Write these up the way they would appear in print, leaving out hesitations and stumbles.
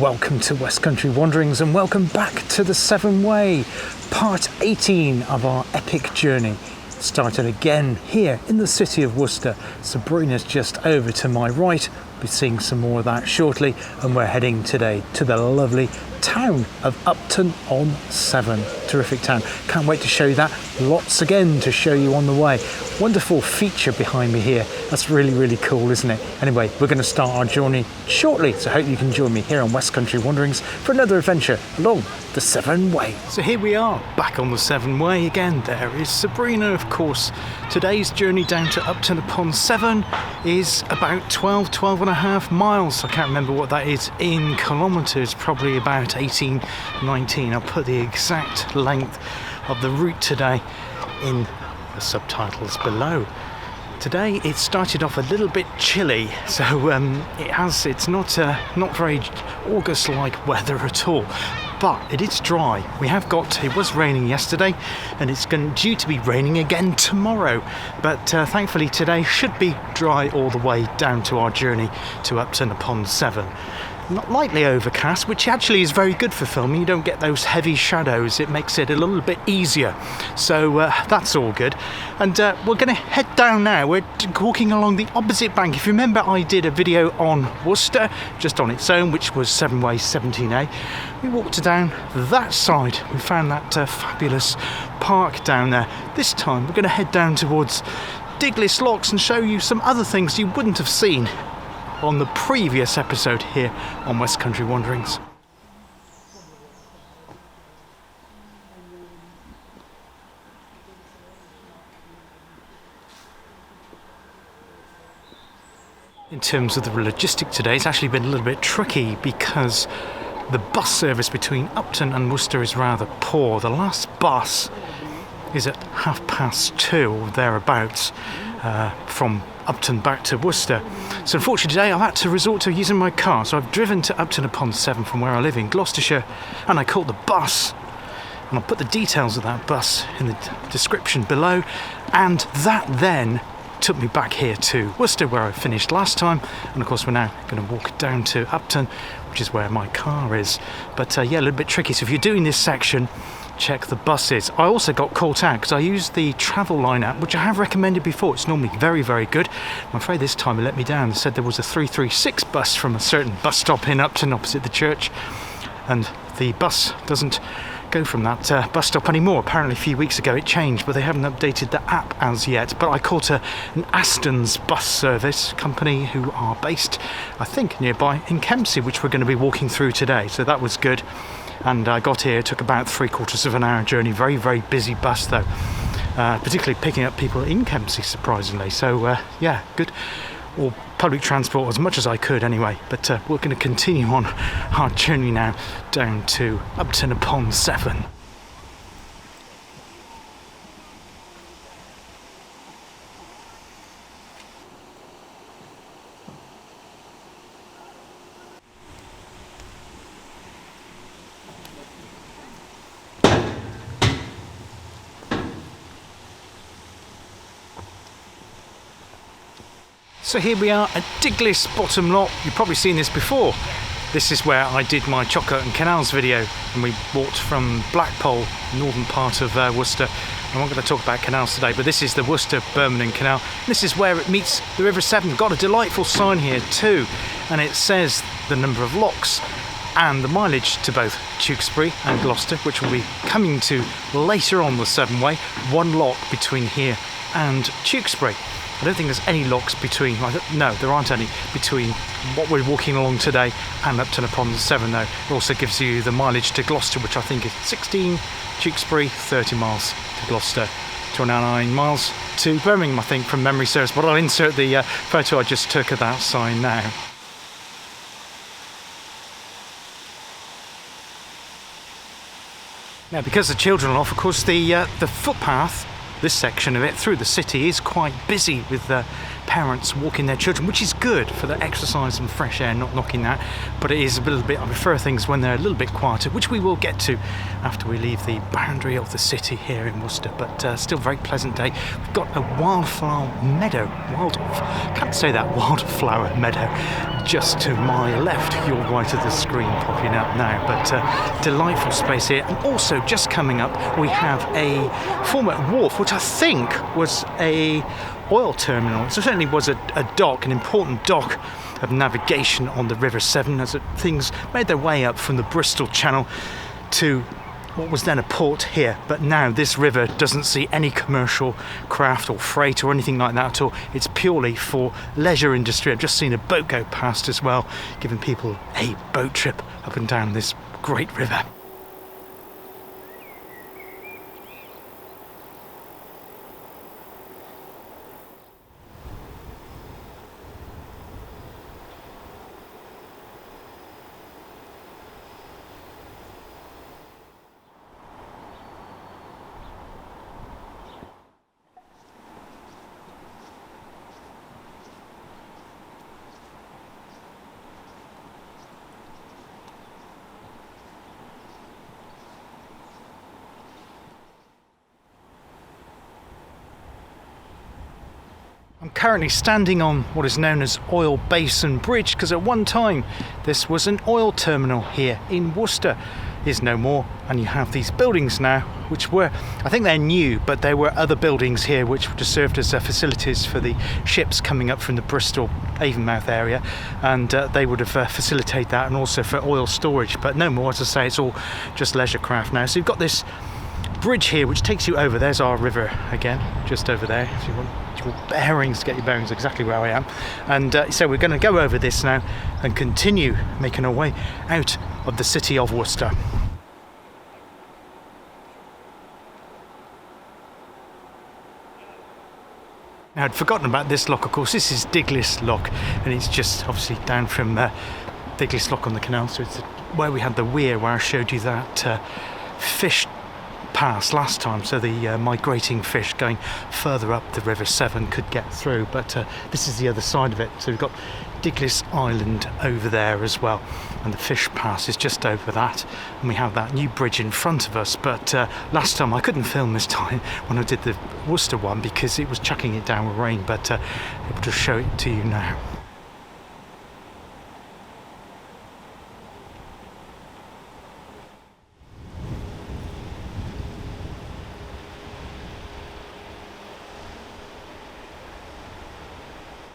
welcome to West Country Wanderings and welcome back to the Severn Way, part 18 of our epic journey. Started again here in the city of Worcester. Sabrina's just over to my right. We'll be seeing some more of that shortly, and we're heading today to the lovely town of Upton-upon-Severn. Terrific town. Can't wait to show you that. Lots again to show you on the way. Wonderful feature behind me here. That's really cool, isn't it? Anyway, we're going to start our journey shortly, so I hope you can join me here on West Country Wanderings for another adventure along the Severn Way. So here we are, back on the Severn Way again. There is Sabrina, of course. Today's journey down to Upton-upon-Severn is about 12 and a half miles. I can't remember what that is in kilometres, probably about 18, 19. I'll put the exact length of the route today in the subtitles below. Today it started off a little bit chilly, so it's not very August-like weather at all, but it is dry. It was raining yesterday, and it's due to be raining again tomorrow, but thankfully today should be dry all the way down to our journey to Upton-upon-Severn. Not lightly overcast, which actually is very good for filming. You don't get those heavy shadows. It makes it a little bit easier. So that's all good. And we're going to head down now. We're walking along the opposite bank. If you remember, I did a video on Worcester, just on its own, which was Severn Way 17A. We walked down that side. We found that fabulous park down there. This time, we're going to head down towards Diglis locks and show you some other things you wouldn't have seen on the previous episode here on West Country Wanderings. In terms of the logistics today, it's actually been a little bit tricky because the bus service between Upton and Worcester is rather poor. The last bus is at 2:30 or thereabouts from Upton back to Worcester. So unfortunately today I've had to resort to using my car. So I've driven to Upton-upon-Severn from where I live in Gloucestershire, and I caught the bus. And I'll put the details of that bus in the description below. And that then took me back here to Worcester, where I finished last time. And of course we're now going to walk down to Upton, which is where my car is. But yeah, a little bit tricky. So if you're doing this section, check the buses. I also got caught out because I used the Travel Line app, which I have recommended before. It's normally very good. I'm afraid this time it let me down. It said there was a 336 bus from a certain bus stop in Upton opposite the church, and the bus doesn't go from that bus stop anymore. Apparently a few weeks ago it changed, but they haven't updated the app as yet. But I caught an Aston's bus service company who are based, I think, nearby in Kempsey, which we're going to be walking through today. So that was good. And I got here, it took about 3/4 of an hour journey. Very busy bus though, particularly picking up people in Kempsey, surprisingly. So yeah, good. Or public transport as much as I could anyway. But we're going to continue on our journey now down to Upton-upon-Severn. So here we are at Diglis bottom lot. You've probably seen this before. This is where I did my Chocolate and Canals video, and we walked from Blackpool, northern part of Worcester. I'm not going to talk about canals today, but this is the Worcester-Birmingham Canal. This is where it meets the River Severn. Got a delightful sign here too, and it says the number of locks and the mileage to both Tewkesbury and Gloucester, which we'll be coming to later on the Severn Way. One lock between here and Tewkesbury. I don't think there's any locks between, no, there aren't any between what we're walking along today and Upton-upon-Severn though. It also gives you the mileage to Gloucester, which I think is 16, Tewkesbury, 30 miles to Gloucester, 29 miles to Birmingham, I think, from memory serves. But I'll insert the photo I just took of that sign now. Now, because the children are off, of course, the footpath, this section of it through the city, is quite busy with parents walking their children, which is good for the exercise and fresh air, not knocking that, but it is a little bit, I prefer things when they're a little bit quieter, which we will get to after we leave the boundary of the city here in Worcester, but still very pleasant day. We've got a wildflower meadow, can't say that, wildflower meadow, just to my left, your right of the screen popping up now, but delightful space here. And also just coming up we have a former wharf, which I think was a oil terminal. It certainly was a dock, an important dock of navigation on the River Severn, as things made their way up from the Bristol Channel to what was then a port here. But now this river doesn't see any commercial craft or freight or anything like that at all. It's purely for leisure industry. I've just seen a boat go past as well, giving people a boat trip up and down this great river. I'm currently standing on what is known as Oil Basin Bridge, because at one time this was an oil terminal here in Worcester. Is no more, and you have these buildings now, which were, I think they're new, but there were other buildings here which would have served as facilities for the ships coming up from the Bristol Avonmouth area, and they would have facilitated that, and also for oil storage, but no more. As I say, it's all just leisure craft now. So you've got this bridge here which takes you over. There's our river again, just over there, if you want your bearings, get your bearings exactly where I am. And so we're going to go over this now and continue making our way out of the city of Worcester. Now, I'd forgotten about this lock, of course. This is Diglis lock, and it's just obviously down from Diglis lock on the canal. So it's where we had the weir, where I showed you that fish pass last time, so the migrating fish going further up the River Severn could get through, but this is the other side of it. So we've got Diglis Island over there as well, and the fish pass is just over that, and we have that new bridge in front of us. But last time I couldn't film this time when I did the Worcester one because it was chucking it down with rain, but able to show it to you now.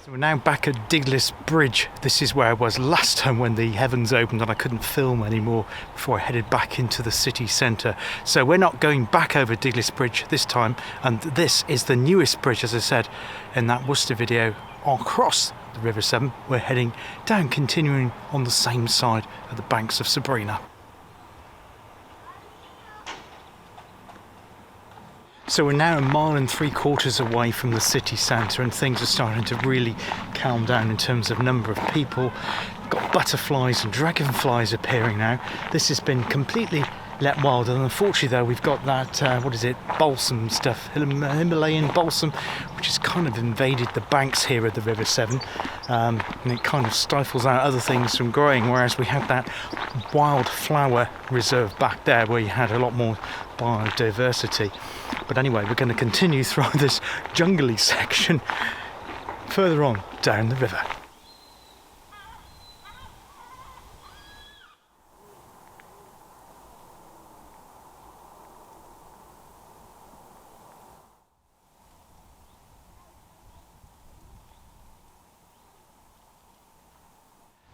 So we're now back at Diglis Bridge. This is where I was last time when the heavens opened and I couldn't film anymore before I headed back into the city centre. So we're not going back over Diglis Bridge this time, and this is the newest bridge, as I said in that Worcester video, across the River Severn. We're heading down, continuing on the same side of the banks of Sabrina. So we're now 1.75 miles away from the city centre, and things are starting to really calm down in terms of number of people. Got butterflies and dragonflies appearing now. This has been completely let wild, and unfortunately though we've got that, balsam stuff, Himalayan balsam, which has kind of invaded the banks here of the River Severn, and it kind of stifles out other things from growing, whereas we had that wildflower reserve back there where you had a lot more biodiversity. But anyway, we're going to continue through this jungly section further on down the river.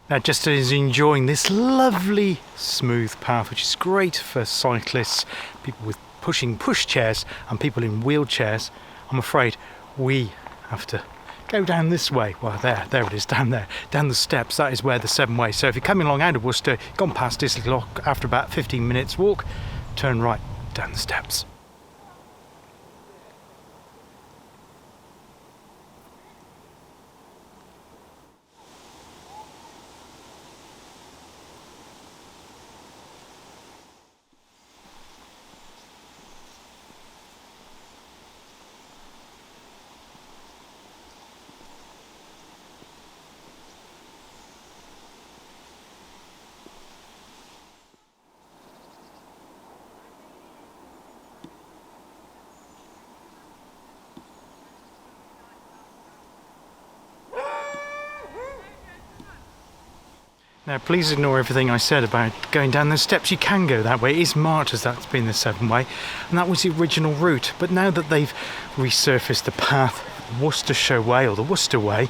Now, just as enjoying this lovely smooth path, which is great for cyclists, people with pushing pushchairs and people in wheelchairs, I'm afraid we have to go down this way. Well, there it is, down there, down the steps. That is where the Severn Way. So if you're coming along out of Worcester, gone past this lock after about 15 minutes walk, turn right down the steps. Now please ignore everything I said about going down the steps. You can go that way. It is marked as that's been the Severn Way, and that was the original route. But now that they've resurfaced the path, Worcestershire Way or the Worcester Way,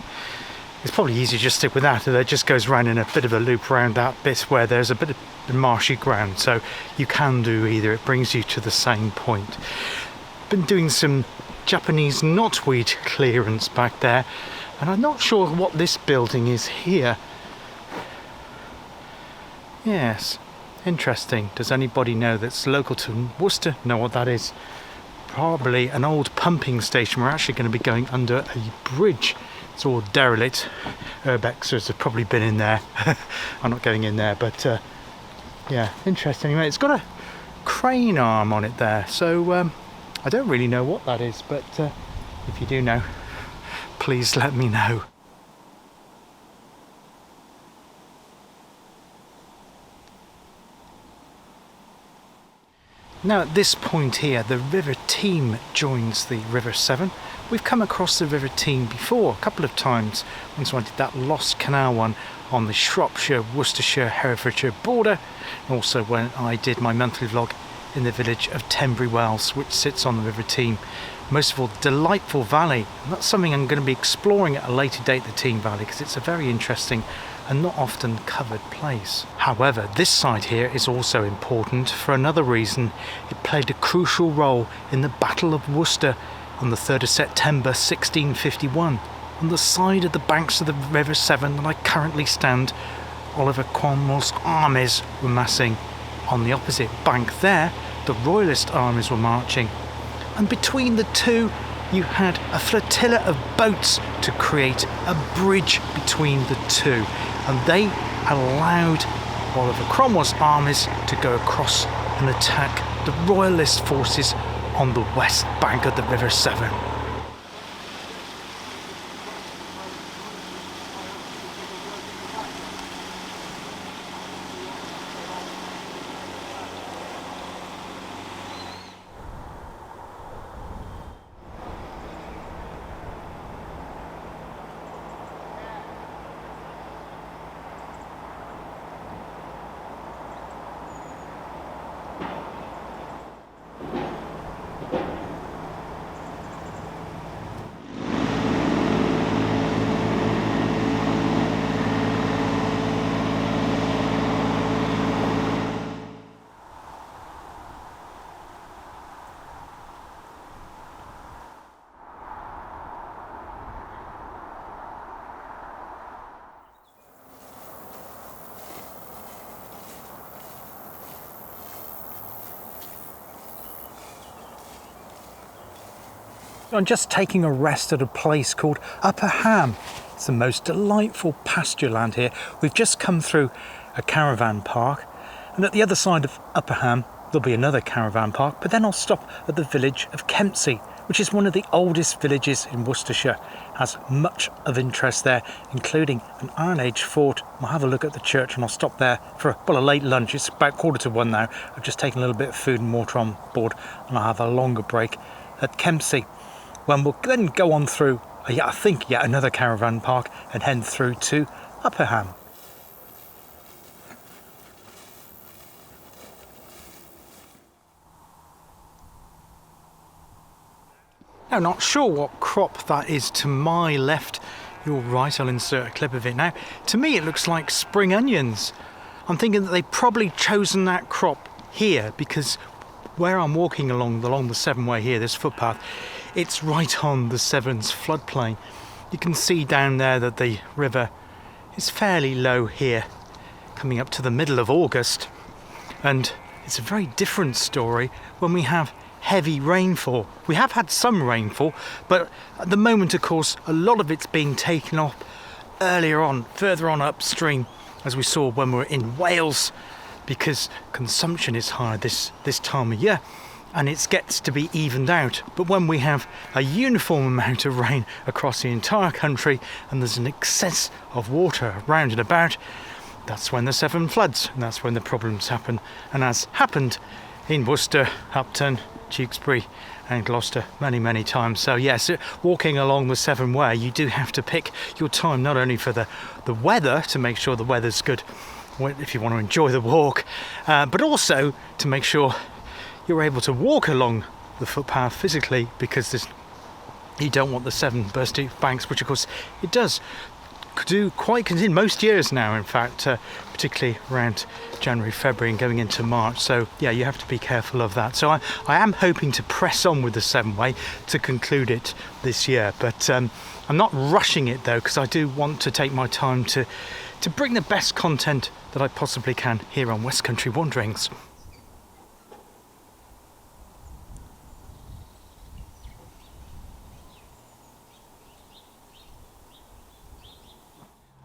it's probably easier to just stick with that. It just goes round in a bit of a loop around that bit where there's a bit of marshy ground, so you can do either. It brings you to the same point. Been doing some Japanese knotweed clearance back there, and I'm not sure what this building is here. Yes, interesting. Does anybody know that's local to Worcester know what that is? Probably an old pumping station. We're actually going to be going under a bridge. It's all derelict. Urbexers have probably been in there. I'm not going in there, but yeah, interesting. Anyway, it's got a crane arm on it there, so I don't really know what that is, but if you do know, please let me know. Now at this point here, the River Team joins the River Severn. We've come across the River Team before a couple of times. Once I did that Lost Canal one on the Shropshire, Worcestershire, Herefordshire border, and also when I did my monthly vlog in the village of Tenbury Wells, which sits on the River Team. Most of all, delightful valley, and that's something I'm going to be exploring at a later date, the Team Valley, because it's a very interesting and not often covered place. However, this site here is also important for another reason. It played a crucial role in the Battle of Worcester on the 3rd of September 1651. On the side of the banks of the River Severn that I currently stand, Oliver Cromwell's armies were massing. On the opposite bank there, the Royalist armies were marching. And between the two, you had a flotilla of boats to create a bridge between the two. And they allowed Oliver Cromwell's armies to go across and attack the Royalist forces on the west bank of the River Severn. I'm just taking a rest at a place called Upton. It's the most delightful pasture land here. We've just come through a caravan park, and at the other side of Upton there'll be another caravan park, but then I'll stop at the village of Kempsey, which is one of the oldest villages in Worcestershire. Has much of interest there, including an Iron Age fort. I'll have a look at the church and I'll stop there for a late lunch. It's about 1:45 now. I've just taken a little bit of food and water on board, and I'll have a longer break at Kempsey, when we'll then go on through, I think, yet another caravan park and head through to Upton. Now, not sure what crop that is to my left. You're right, I'll insert a clip of it now. To me, it looks like spring onions. I'm thinking that they've probably chosen that crop here because where I'm walking along the Severn Way here, this footpath, it's right on the Severn's floodplain. You can see down there that the river is fairly low here, coming up to the middle of August. And it's a very different story when we have heavy rainfall. We have had some rainfall, but at the moment, of course, a lot of it's being taken up earlier on, further on upstream, as we saw when we were in Wales, because consumption is higher this time of year, and it gets to be evened out. But when we have a uniform amount of rain across the entire country and there's an excess of water round and about, that's when the Severn floods, and that's when the problems happen. And as happened in Worcester, Upton, Tewkesbury and Gloucester many times. So yes, walking along the Severn Way, you do have to pick your time, not only for the weather, to make sure the weather's good if you want to enjoy the walk, but also to make sure you're able to walk along the footpath physically, because you don't want the Severn bursting banks, which of course it does do quite in most years now, in fact, particularly around January, February and going into March. So yeah, you have to be careful of that. So I am hoping to press on with the Severn Way to conclude it this year, but I'm not rushing it though, because I do want to take my time to bring the best content that I possibly can here on West Country Wanderings.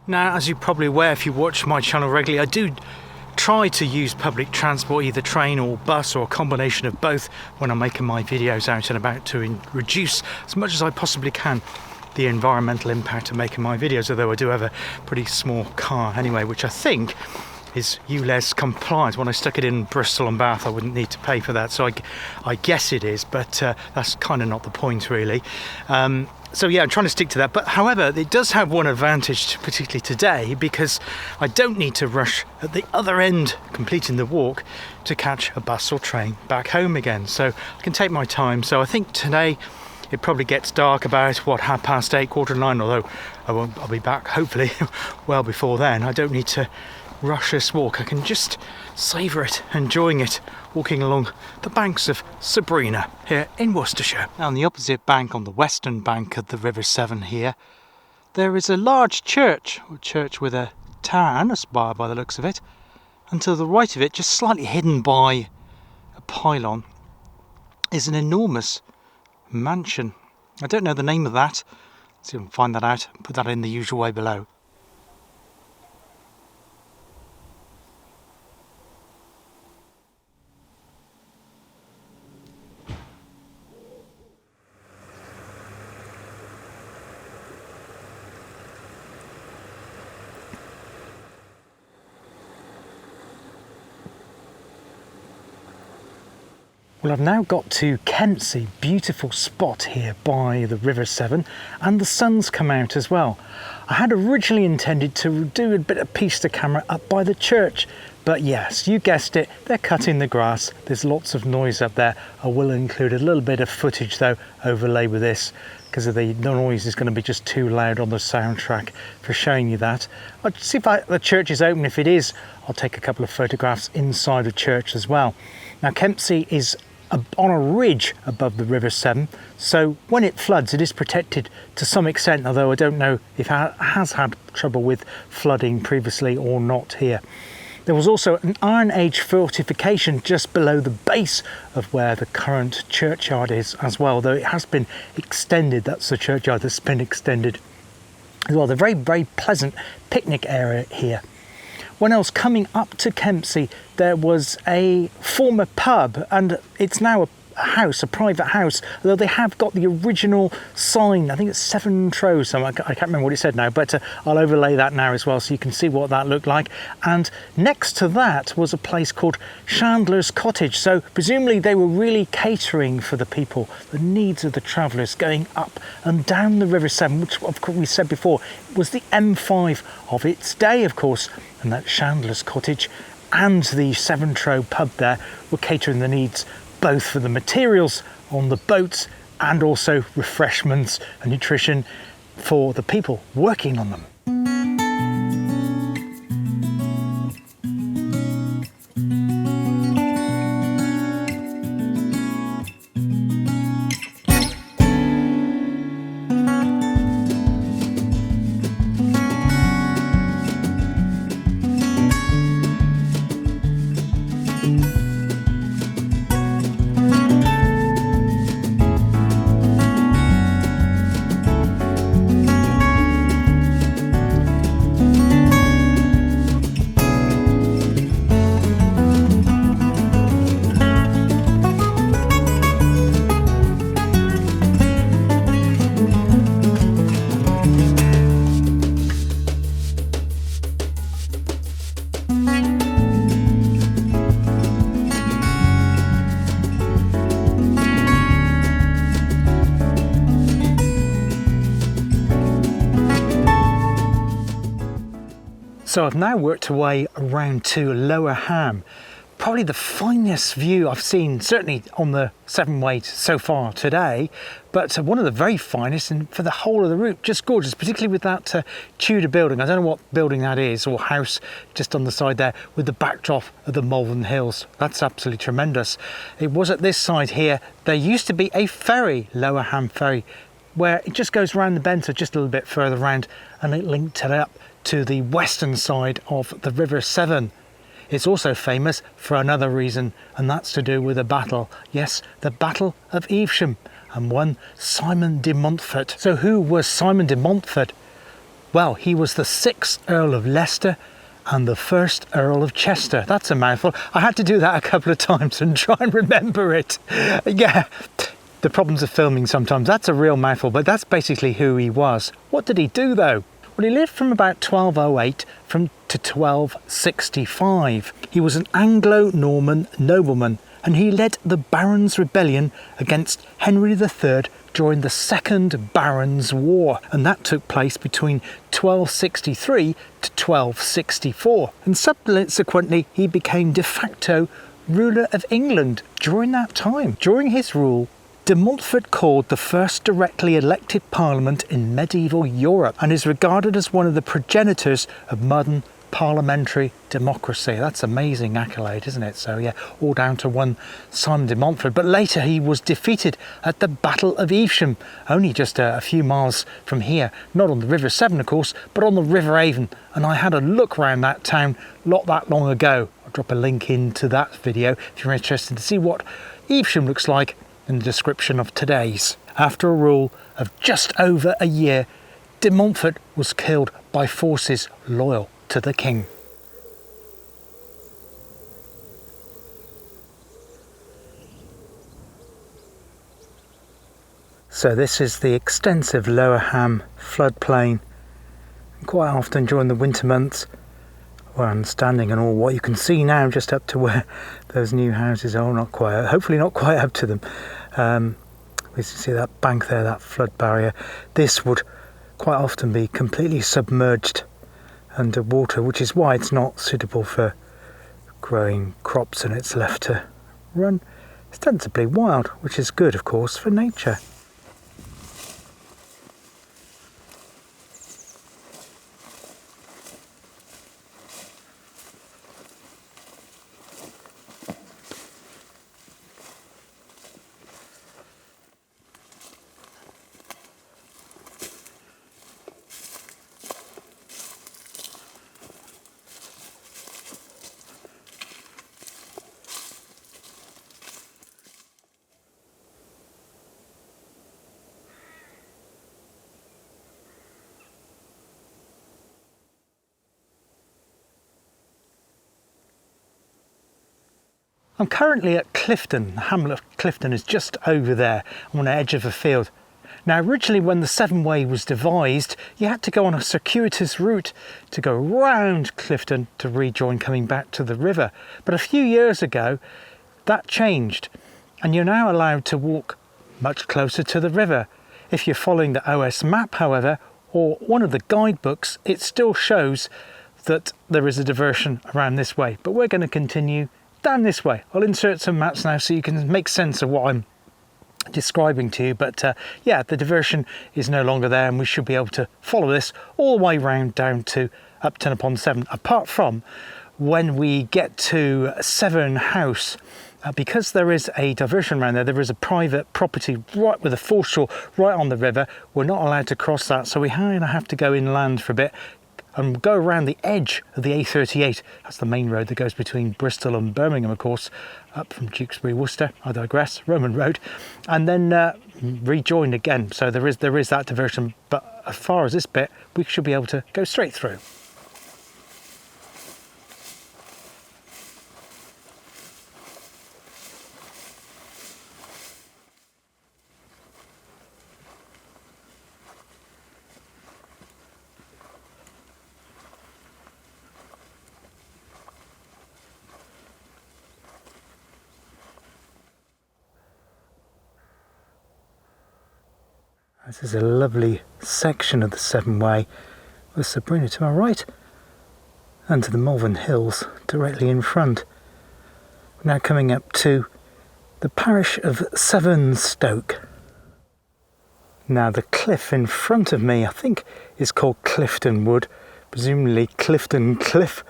Now, as you're probably aware if you watch my channel regularly, I do try to use public transport, either train or bus or a combination of both, when I'm making my videos out and about, to reduce as much as I possibly can the environmental impact of making my videos, although I do have a pretty small car anyway, which I think is ULEZ compliant. When I stuck it in Bristol and Bath, I wouldn't need to pay for that, so I guess it is, but that's kind of not the point really. So yeah, I'm trying to stick to that. But however, it does have one advantage, particularly today, because I don't need to rush at the other end, completing the walk, to catch a bus or train back home again. So I can take my time. So I think today it probably gets dark about, 8:30, 8:45, although I'll be back hopefully well before then. I don't need to rush this walk. I can just savour it, enjoying it, walking along the banks of Sabrina here in Worcestershire. Now, on the opposite bank, on the western bank of the River Severn here, there is a large church with a tower and a spire by the looks of it, and to the right of it, just slightly hidden by a pylon, is an enormous mansion. I don't know the name of that. See if I can find that out and put that in the usual way below. Well, I've now got to Kempsey, beautiful spot here by the River Severn, and the sun's come out as well. I had originally intended to do a bit of piece to camera up by the church, but yes, you guessed it, they're cutting the grass. There's lots of noise up there. I will include a little bit of footage though, overlay with this, because the noise is going to be just too loud on the soundtrack for showing you that. I'll see if the church is open. If it is, I'll take a couple of photographs inside the church as well. Now, Kempsey is on a ridge above the River Severn, so when it floods it is protected to some extent, although I don't know if it has had trouble with flooding previously or not here. There was also an Iron Age fortification just below the base of where the current churchyard is as well, though it has been extended. That's the churchyard that's been extended as well. The very pleasant picnic area here. When I was coming up to Kempsey, there was a former pub, and it's now a house, a private house, although they have got the original sign. I think it's Severn Trow, so I can't remember what it said now, but I'll overlay that now as well so you can see what that looked like. And next to that was a place called Chandler's Cottage, so presumably they were really catering for the people, the needs of the travellers going up and down the River Severn, which of course we said before was the M5 of its day, of course. And that Chandler's Cottage and the Severn Trow pub there were catering the needs both for the materials on the boats and also refreshments and nutrition for the people working on them. So I've now worked away around to Lower Ham. Probably the finest view I've seen, certainly on the Severn Way so far today, but one of the very finest, and for the whole of the route, just gorgeous, particularly with that Tudor building. I don't know what building that is, or house, just on the side there, with the backdrop of the Malvern Hills. That's absolutely tremendous. It was at this side here, there used to be a ferry, Lower Ham Ferry, where it just goes around the bend, so just a little bit further round, and it linked it up to the western side of the River Severn. It's also famous for another reason, and that's to do with a battle. Yes, the Battle of Evesham, and one Simon de Montfort. So who was Simon de Montfort? Well, he was the 6th Earl of Leicester and the 1st Earl of Chester. That's a mouthful. I had to do that a couple of times and try and remember it. Yeah, the problems of filming sometimes. That's a real mouthful, but that's basically who he was. What did he do though? Well, he lived from about 1208 to 1265. He was an Anglo-Norman nobleman, and he led the Barons' Rebellion against Henry III during the Second Barons' War, and that took place between 1263 to 1264. And subsequently, he became de facto ruler of England during that time. During his rule, de Montfort called the first directly elected parliament in medieval Europe and is regarded as one of the progenitors of modern parliamentary democracy. That's amazing accolade, isn't it? So yeah, all down to one Simon de Montfort. But later he was defeated at the Battle of Evesham, only just a few miles from here. Not on the River Severn, of course, but on the River Avon. And I had a look around that town not that long ago. I'll drop a link into that video if you're interested to see what Evesham looks like in the description of today's. After a rule of just over a year, de Montfort was killed by forces loyal to the king. So this is the extensive Lower Ham floodplain. Quite often during the winter months, where I'm standing and all, what you can see now just up to where those new houses are, not quite, hopefully not quite up to them. We see that bank there, that flood barrier. This would quite often be completely submerged under water, which is why it's not suitable for growing crops, and it's left to run ostensibly wild, which is good, of course, for nature. I'm currently at Clifton. The hamlet of Clifton is just over there on the edge of a field. Now originally when the Severn Way was devised, you had to go on a circuitous route to go round Clifton to rejoin coming back to the river. But a few years ago that changed, and you're now allowed to walk much closer to the river. If you're following the OS map, however, or one of the guidebooks, it still shows that there is a diversion around this way. But we're going to continue down this way. I'll insert some maps now so you can make sense of what I'm describing to you, but yeah, the diversion is no longer there, and we should be able to follow this all the way round down to Upton-upon-Severn, apart from when we get to Severn House. Because there is a diversion around there, there is a private property right with a foreshore right on the river. We're not allowed to cross that, so we have to go inland for a bit and go around the edge of the A38. That's the main road that goes between Bristol and Birmingham, of course, up from Tewkesbury, Worcester, I digress, Roman road, and then rejoin again. So there is that diversion, but as far as this bit, we should be able to go straight through. This is a lovely section of the Severn Way with Sabrina to my right, and to the Malvern Hills directly in front. We're now coming up to the parish of Severn, Stoke. Now the cliff in front of me I think is called Clifton Wood, presumably Clifton Cliff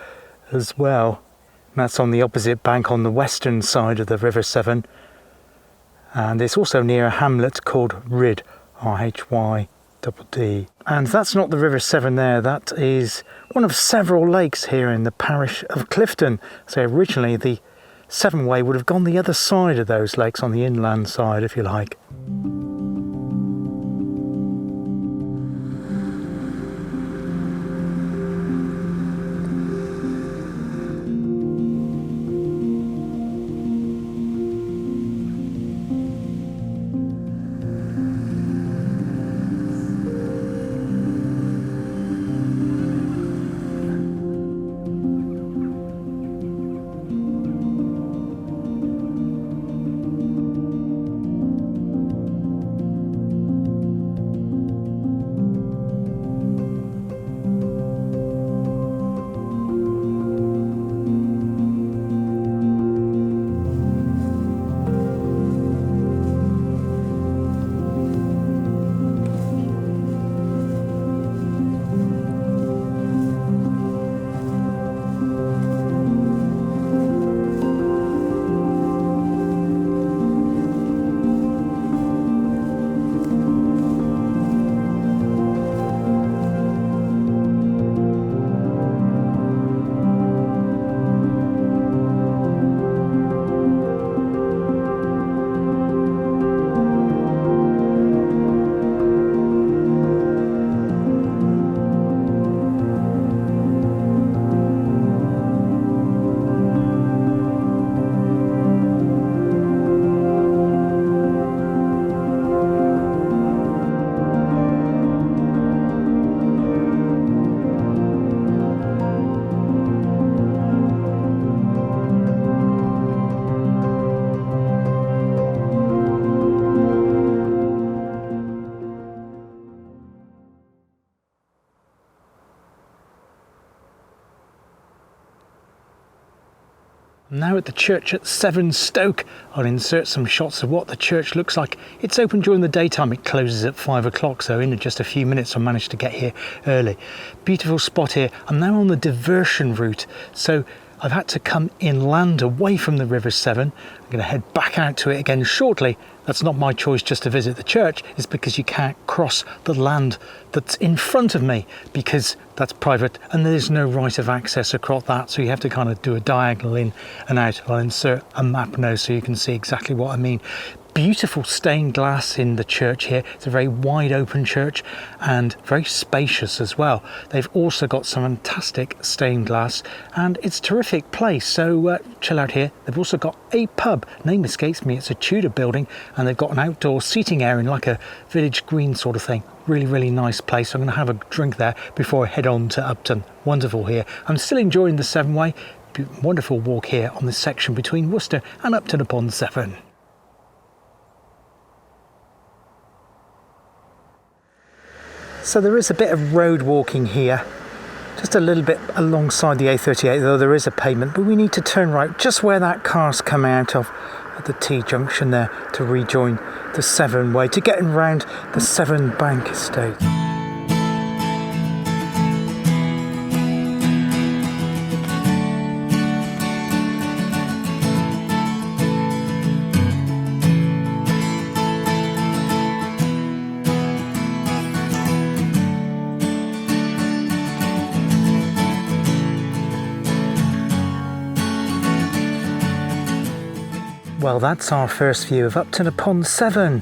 as well. And that's on the opposite bank on the western side of the River Severn. And it's also near a hamlet called Rhyd, R-H-Y-D-D. And that's not the River Severn there, that is one of several lakes here in the parish of Clifton. So originally the Severn Way would have gone the other side of those lakes, on the inland side if you like. Now at the church at Severn, Stoke. I'll insert some shots of what the church looks like. It's open during the daytime, it closes at 5 o'clock, so in just a few minutes I managed to get here early. Beautiful spot here. I'm now on the diversion route, so I've had to come inland away from the River Severn. I'm going to head back out to it again shortly. That's not my choice just to visit the church, it's because you can't cross the land that's in front of me because that's private and there's no right of access across that, so you have to kind of do a diagonal in and out. I'll insert a map now so you can see exactly what I mean. Beautiful stained glass in the church here. It's a very wide open church and very spacious as well. They've also got some fantastic stained glass and it's a terrific place, so chill out here. They've also got a pub, name escapes me, it's a Tudor building, and they've got an outdoor seating area like a village green sort of thing. Really nice place. So I'm going to have a drink there before I head on to Upton. Wonderful here. I'm still enjoying the Severn Way. Wonderful walk here on this section between Worcester and Upton-upon-Severn. So there is a bit of road walking here, just a little bit alongside the A38, though there is a pavement, but we need to turn right just where that car's come out of at the T junction there to rejoin the Severn Way to get around the Severn Bank estate. Well, that's our first view of Upton-upon-Severn.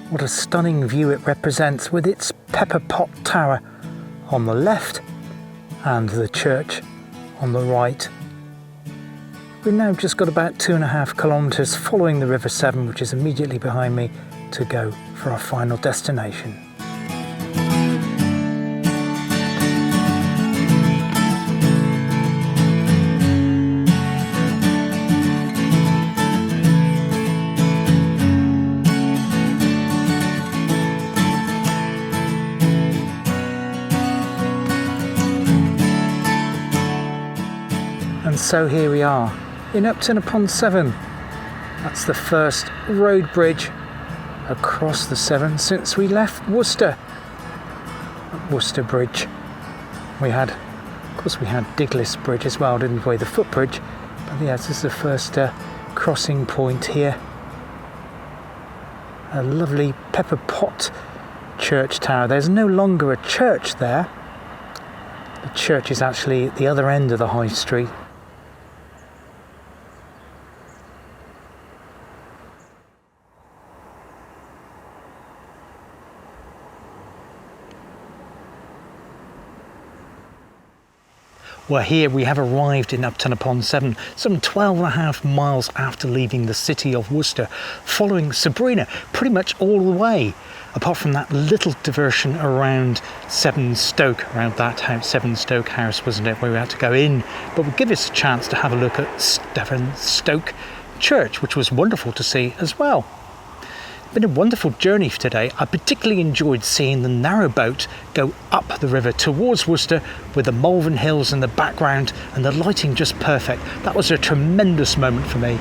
What a stunning view it represents, with its pepper pot tower on the left and the church on the right. We've now just got about 2.5 kilometres following the River Severn, which is immediately behind me, to go for our final destination. so here we are in Upton-upon-Severn. That's the first road bridge across the Severn since we left Worcester. Worcester Bridge. We had Diglis Bridge as well, didn't we? The footbridge. But yeah, this is the first crossing point here. A lovely pepper pot church tower. There's no longer a church there. The church is actually at the other end of the high street. Well, here we have arrived in Upton-upon-Severn, some 12.5 miles after leaving the city of Worcester, following Sabrina pretty much all the way, apart from that little diversion around Stoke, around that house, Stoke house, wasn't it, where we had to go in. But would give us a chance to have a look at Stoke Church, which was wonderful to see as well. Been a wonderful journey for today. I particularly enjoyed seeing the narrowboat go up the river towards Worcester with the Malvern Hills in the background and the lighting just perfect. That was a tremendous moment for me.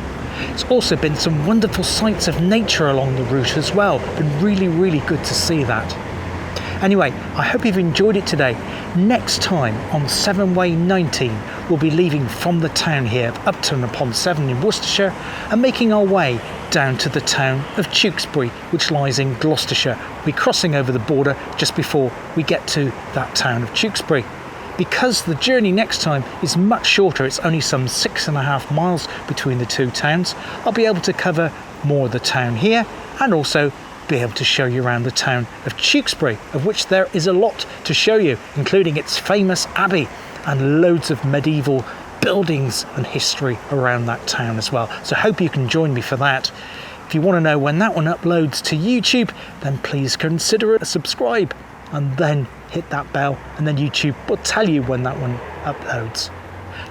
It's also been some wonderful sights of nature along the route as well. Been really good to see that. Anyway, I hope you've enjoyed it today. Next time on Severn Way 19, we'll be leaving from the town here of Upton-upon-Severn in Worcestershire and making our way down to the town of Tewkesbury, which lies in Gloucestershire. We'll be crossing over the border just before we get to that town of Tewkesbury. Because the journey next time is much shorter, it's only some 6.5 miles between the two towns, I'll be able to cover more of the town here and also be able to show you around the town of Tewkesbury, of which there is a lot to show you, including its famous abbey and loads of medieval buildings and history around that town as well. So hope you can join me for that. If you want to know when that one uploads to YouTube, then please consider a subscribe and then hit that bell, and then YouTube will tell you when that one uploads.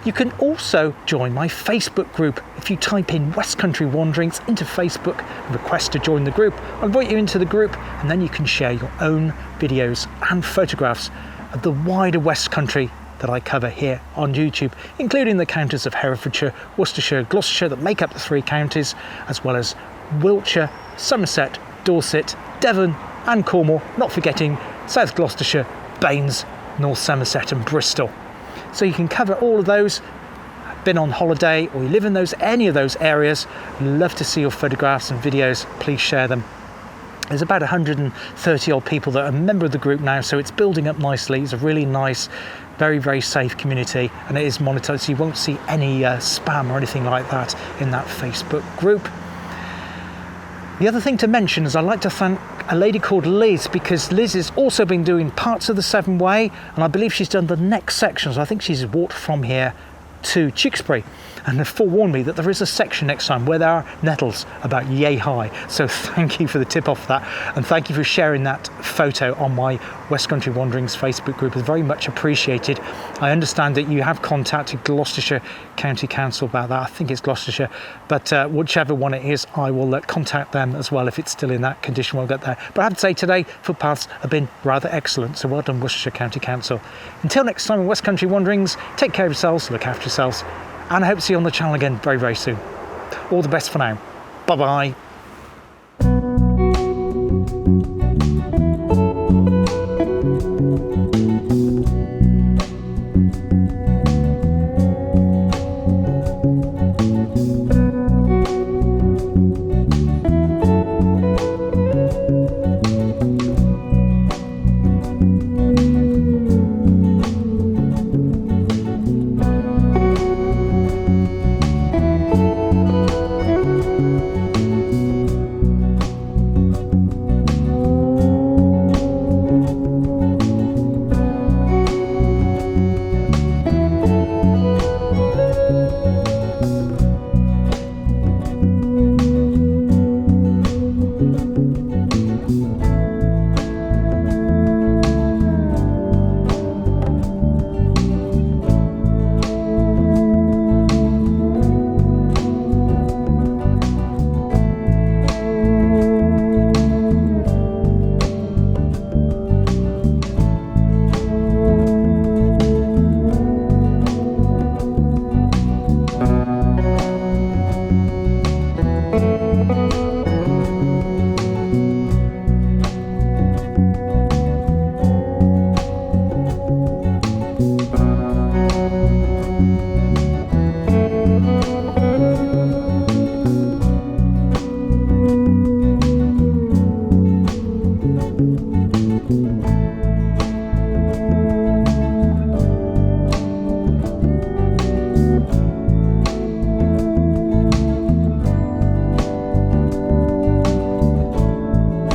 You can also join my Facebook group. If you type in West Country Wanderings into Facebook and request to join the group, I'll invite you into the group, and then you can share your own videos and photographs of the wider West Country that I cover here on YouTube, including the counties of Herefordshire, Worcestershire, Gloucestershire that make up the 3 counties, as well as Wiltshire, Somerset, Dorset, Devon and Cornwall, not forgetting South Gloucestershire, Baines, North Somerset and Bristol. So you can cover all of those. Been on holiday or you live in any of those areas, love to see your photographs and videos, please share them. There's about 130 odd people that are a member of the group now, so it's building up nicely. It's a really nice, very safe community, and it is monitored, so you won't see any spam or anything like that in that Facebook group. The other thing to mention is I'd like to thank a lady called Liz, because Liz has also been doing parts of the Severn Way, and I believe she's done the next section. So I think she's walked from here to Tewkesbury, and have forewarned me that there is a section next time where there are nettles about yay high. So thank you for the tip off that, and thank you for sharing that photo on my West Country Wanderings Facebook group. It's very much appreciated. I understand that you have contacted Gloucestershire County Council about that. I think it's Gloucestershire, but whichever one it is, I will contact them as well if it's still in that condition when I get there. But I have to say today, footpaths have been rather excellent, so well done Worcestershire County Council. Until next time in West Country Wanderings, take care of yourselves, look after yourselves, and I hope to see you on the channel again very soon. All the best for now. Bye bye.